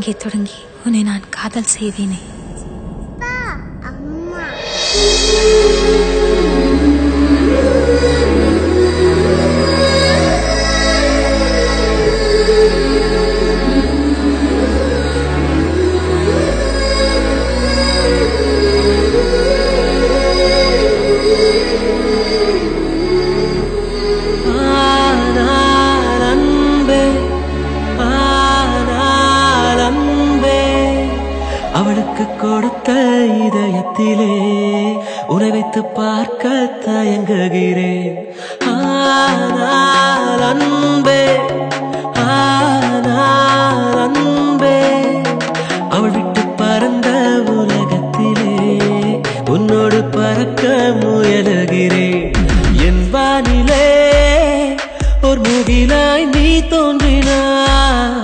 அங்கே தொடங்கி உன்னை நான் காதல் செய்வேனே. அம்மா அவளுக்கு கொடுத்த இதயத்திலே உன்னை வைத்து பார்க்க தயங்குகிறேன். ஆனால் அன்பே, ஆனால் அன்பே, அவள் விட்டு பறந்த உலகத்திலே உன்னோடு பறக்க முயலுகிறேன். என் வானிலே ஒரு முகிலாய் நீ தோன்றினாய்,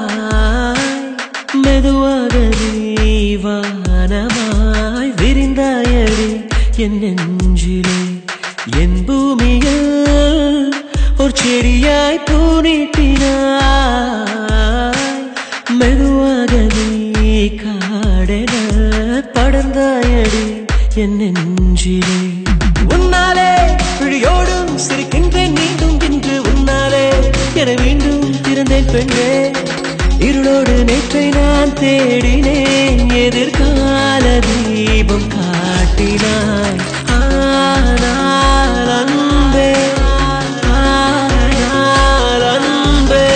மெதுவாக நீ வானமாய் விரிந்தாயடி என் நெஞ்சிலே. என் பூமியில் ஒரு செடியாய் பூனிட்டினாய், மெதுவாக நீ காடென படர்ந்தாயடி என் நெஞ்சிலே. உன்னாலே விழியோடும் சிரிக்கின்றேன் மீண்டும் இன்று, உன்னாலே என மீண்டும் திறந்தேன் பெண்ணே. இருளோடு நேற்றை நான் தேடினேன், எதிர்கால தீபம் காட்டினாய். ஆனால் அன்பே, ஆனால் அன்பே,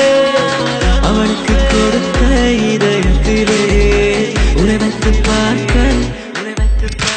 அவளுக்கு கொடுத்த இதயத்திலே உன்னை வைத்து பார்க்க, உன்னை வைத்து பார்க்க.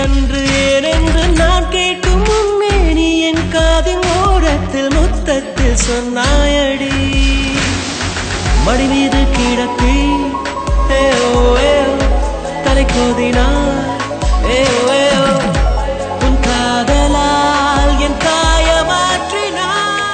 அன்று ஏனென்று நான் கேட்கும் முன்னே நீ என் காதின் ஓரத்தில் முத்தத்தில் சொன்னாயடி. மடி மீது கிடப்பி தலை கோதினாய், உன் காதலால் என் காய மாற்றினாய்.